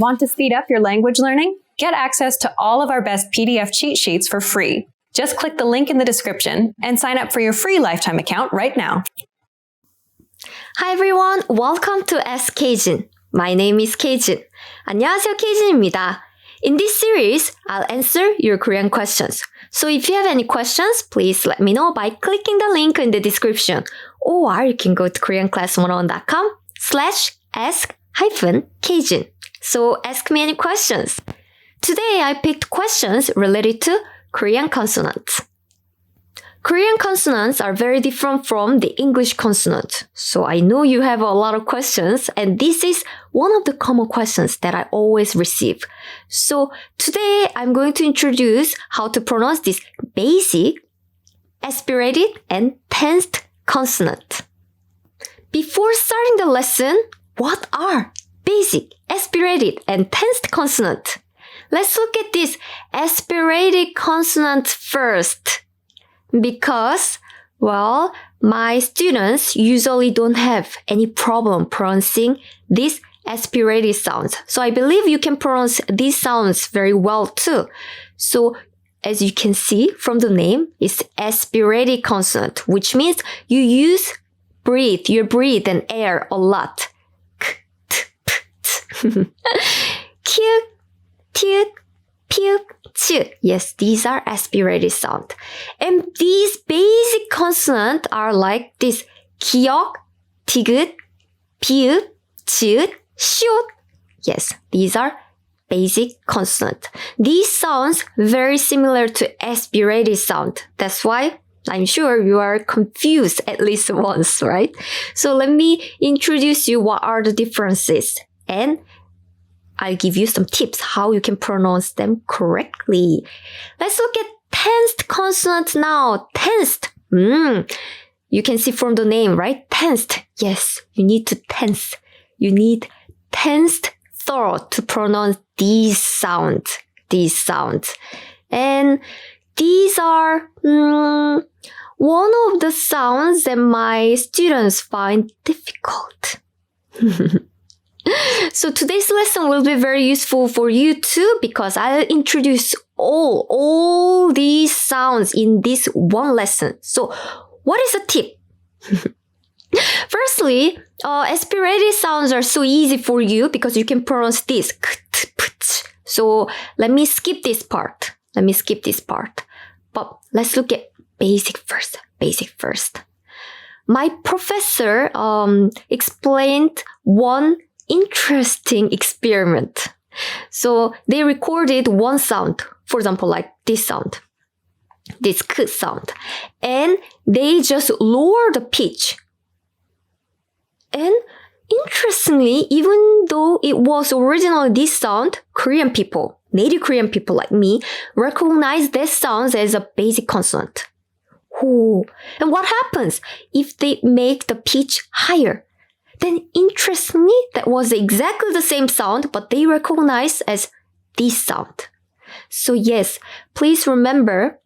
Want to speed up your language learning? Get access to all of our best PDF cheat sheets for free. Just click the link in the description and sign up for your free lifetime account right now. Hi everyone, welcome to Ask K-Jin. My name is K-Jin. 안녕하세요, K-Jin입니다. In this series, I'll answer your Korean questions. So if you have any questions, please let me know by clicking the link in the description. Or you can go to koreanclass101.com/ask-K-Jin. So ask me any questions. Today I picked questions related to Korean consonants. Korean consonants are very different from the English consonant. So I know you have a lot of questions, and this is one of the common questions that I always receive. So today I'm going to introduce how to pronounce this basic, aspirated, and tensed consonant. Before starting the lesson, what are basic, aspirated, and tensed consonant? Let's look at this aspirated consonant first. Because, well, my students usually don't have any problem pronouncing these aspirated sounds. So I believe you can pronounce these sounds very well too. So as you can see from the name, it's aspirated consonant, which means you use you breathe and air a lot. K, t, p, t. Q, t, p, t. Yes, these are aspirated sound. And these basic consonants are like this. 기역, 디귿, 비읍, 지읒, 시옷. Yes, these are basic consonants. These sounds very similar to aspirated sound. That's why I'm sure you are confused at least once, right? So let me introduce you what are the differences. And I'll give you some tips how you can pronounce them correctly. Let's look at tensed consonants now. Tensed. You can see from the name, right? Tensed. Yes, you need to tense. You need tensed throat to pronounce these sounds. And these are one of the sounds that my students find difficult. So today's lesson will be very useful for you too because I'll introduce all these sounds in this one lesson. So what is the tip? Firstly, aspirated sounds are so easy for you because you can pronounce this. So let me skip this part. But let's look at basic first. My professor explained one interesting experiment. So they recorded one sound, for example, like this sound, this k sound, and they just lowered the pitch. And interestingly, even though it was originally this sound, native Korean people like me, recognize this sound as a basic consonant. Ooh. And what happens if they make the pitch higher? Then interestingly, that was exactly the same sound, but they recognize as this sound. So yes, please remember,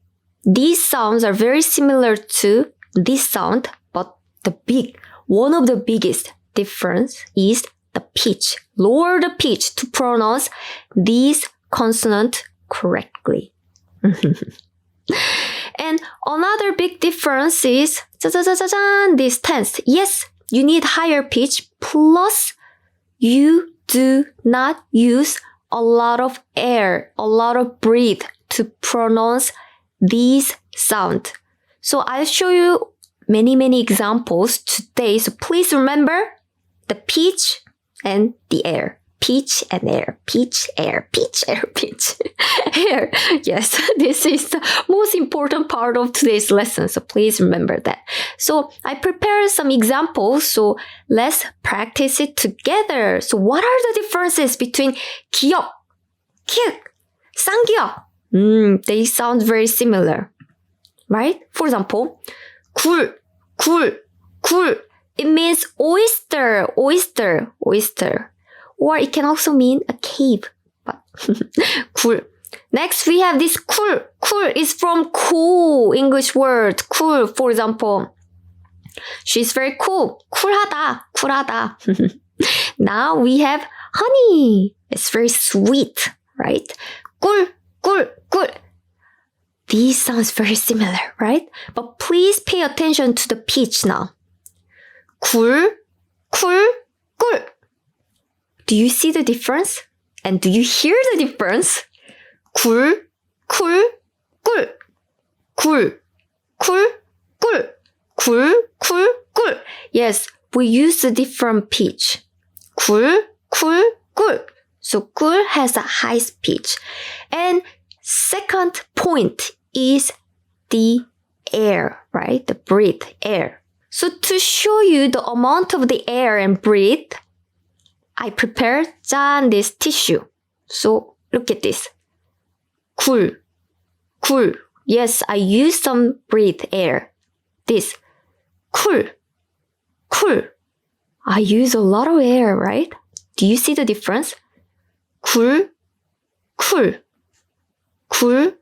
these sounds are very similar to this sound, but one of the biggest difference is the pitch. Lower the pitch to pronounce these consonants correctly. And another big difference is this tense. Yes, you need higher pitch, plus you do not use a lot of air, a lot of breath to pronounce these sounds. So I'll show you many examples today. So please remember the pitch and the air. Pitch and air. Pitch, air, pitch, air, pitch. Air. Yes, this is the most important part of today's lesson. So please remember that. So I prepared some examples. So let's practice it together. So what are the differences between 기역, kick, 쌍기역? They sound very similar, right? For example, 굴. It means oyster. Or it can also mean a cave. But 굴. Next, we have this 쿨. 쿨 is from cool, English word. cool, for example. She's very cool. 쿨하다. Now we have honey. It's very sweet, right? 꿀, 꿀, 꿀. These sounds very similar, right? But please pay attention to the pitch now. 굴, 쿨, 꿀. Do you see the difference? And do you hear the difference? 굴, 쿨, 꿀. 굴, 쿨, 꿀. 굴, 쿨, 꿀. Yes, we use a different pitch. 굴, 쿨, 꿀. So 꿀 has a high pitch. And second point is the air, right? The breathe, air. So to show you the amount of the air and breathe, I prepared this tissue. So look at this. 굴, 굴. Yes, I use some breathe air. This. 쿨, 쿨. I use a lot of air, right? Do you see the difference? 굴, 쿨, 굴,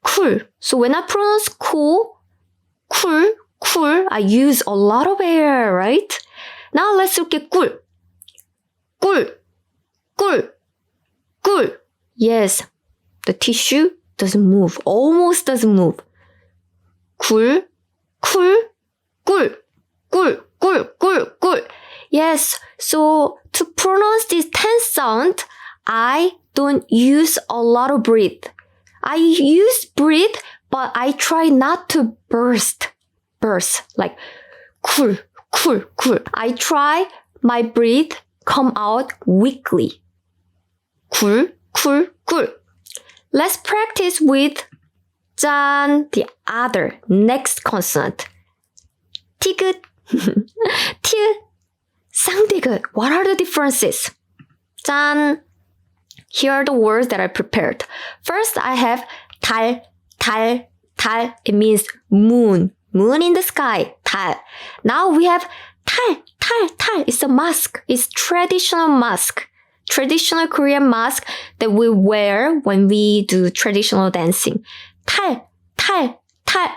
쿨. So when I pronounce cool, 쿨, 쿨, I use a lot of air, right? Now let's look at 꿀. 꿀, 꿀, 꿀. Yes, the tissue doesn't move, almost doesn't move. 굴, 쿨, 꿀, 꿀, 꿀, 꿀, 꿀. Yes, so to pronounce this tense sound, I don't use a lot of breath. I use breath, but I try not to burst, like 쿨, 쿨, 쿨. I try my breath come out weakly. 쿨, 쿨, 꿀. Let's practice with the other next consonant. 티귿, 티읕, 쌍디귿. What are the differences? 짠. Here are the words that I prepared. First, I have 달, 달, 달. It means moon. Moon in the sky. 달. Now we have 탈, 탈, 탈. It's a mask. It's traditional mask. Traditional Korean mask that we wear when we do traditional dancing. 탈, 탈, 탈.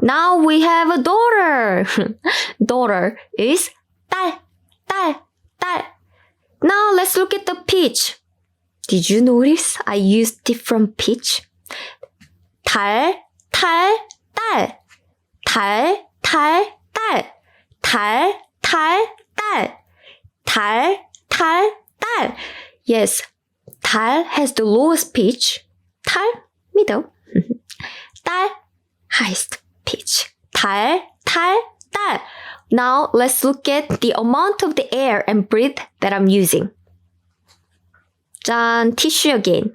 Now we have a daughter. Daughter is 딸, 딸, 딸. Now let's look at the pitch. Did you notice I used different pitch? 달, 탈, 딸. 달, 탈, 딸. 달, 탈, 딸. 달, 탈, 딸. Yes, 달 has the lowest pitch. 탈, middle. 딸, highest pitch. 달, 탈, 딸. Now let's look at the amount of the air and breath that I'm using. 짠, tissue again.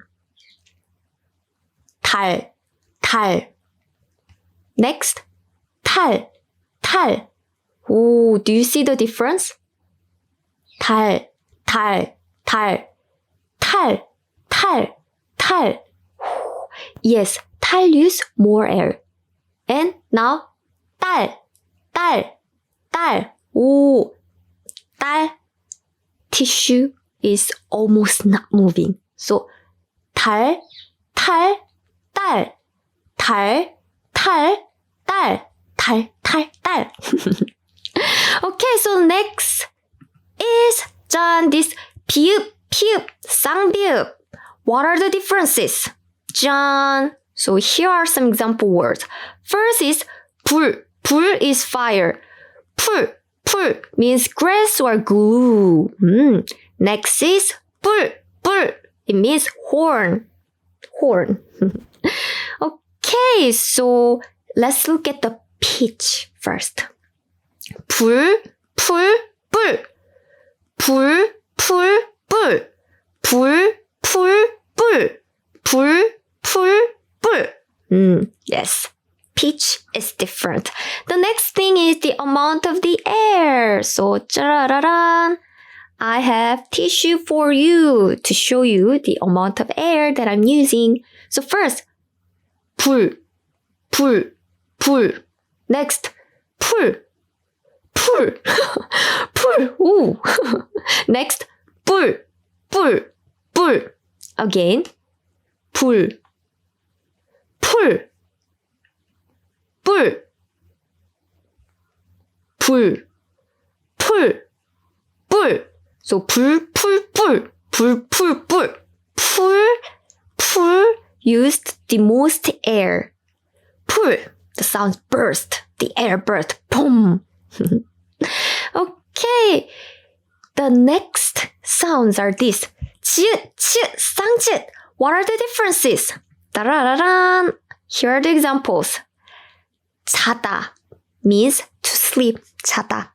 달, 달. Next, 탈, 탈. Oh, do you see the difference? 달, 달, 달, 탈, 탈, 탈. Yes, 탈 use more air. And now, 딸, 딸, 딸. Oh, 딸. Tissue is almost not moving. So, 달, 탈, 딸. 달, 탈, 딸. 달, 탈, 딸. Okay, so next is this 비읍, 피읍, 쌍비읍. What are the differences? So here are some example words. First is 불. 불 is fire. 풀. 풀 means grass or glue. Next is 뿔. 뿔. It means horn. Horn. Okay, so let's look at the pitch first. 불, 풀, 뿔. 불, 풀, 뿔. 불, 풀, 뿔. 불, 풀, 뿔. Yes. Pitch is different. The next thing is the amount of the air. So, 짜라라란. I have tissue for you to show you the amount of air that I'm using. So first, 불, 불, 불. Next, 풀, 풀, 풀. Ooh. Next, 뿔, 뿔, 뿔. Again, 불, 풀, 뿔, 불, 풀, 뿔. So 불, 풀, 뿔. 불. 풀 used the most air. 풀, the sound burst, the air burst, boom. Okay, the next sounds are these. 지읒, 치읒, 쌍치읒. What are the differences? 따라라란. Here are the examples. 자다 means to sleep. 자다.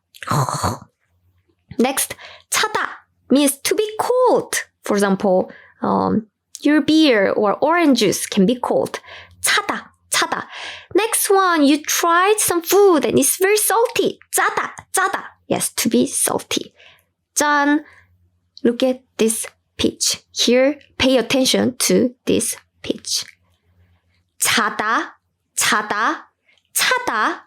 Next, 차다 means to be cold. For example, your beer or orange juice can be cold. 차다. Next one, you tried some food and it's very salty. 짜다. Yes, to be salty. 짠. Look at this pitch. Here, pay attention to this pitch. 차다. 짜다. 짜다.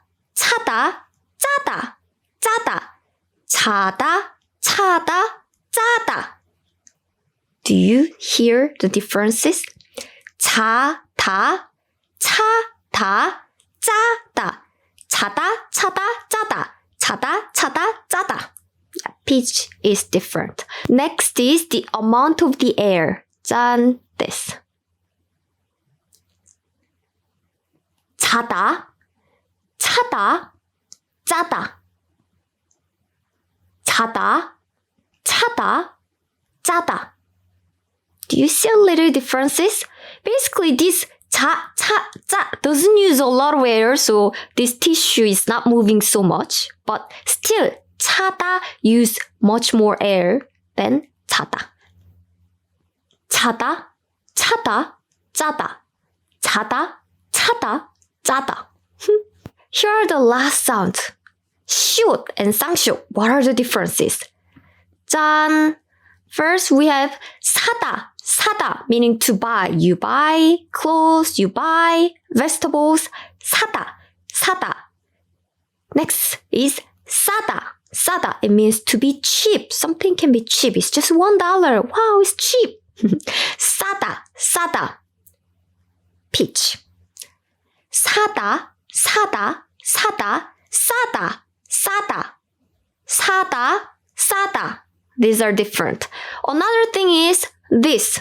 Do you hear the differences? 차다. 짜다. 짜다. Pitch is different. Next is the amount of the air. 짠, this. 차다. 짜다. 짜다. Do you see a little differences? Basically, this 짜 doesn't use a lot of air, so this tissue is not moving so much. But still, 차다 use much more air than 짜다. 차다. Here are the last sounds. 시옷 and 쌍시옷. What are the differences? 짠. First, we have 사다, meaning to buy. You buy clothes, you buy vegetables. 사다. Next is 싸다. It means to be cheap. Something can be cheap. It's just $1. Wow, it's cheap. 싸다. Pitch. 사다. These are different. Another thing is this.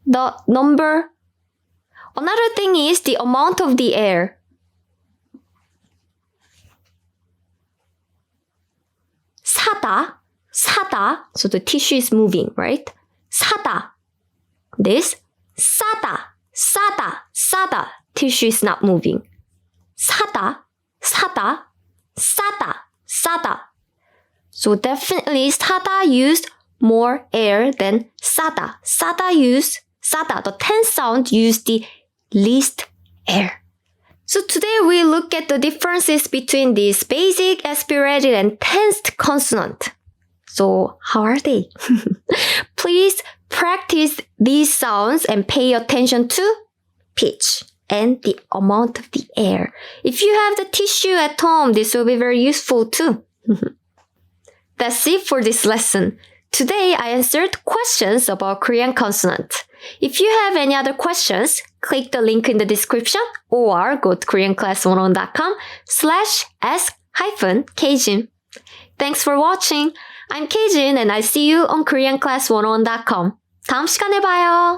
The number. Another thing is the amount of the air. 사다. So the tissue is moving, right? 사다. This. 싸다. Tissue is not moving. 사다. So definitely 사다 used more air than 싸다. The tense sound used the least air. So today we look at the differences between these basic, aspirated, and tensed consonant. So how are they? Please practice these sounds and pay attention to pitch and the amount of the air. If you have the tissue at home, this will be very useful too. That's it for this lesson. Today, I answered questions about Korean consonants. If you have any other questions, click the link in the description or go to koreanclass101.com/ask-K-Jin. Thanks for watching. I'm K-Jin and I'll see you on koreanclass101.com. 다음 시간에 봐요.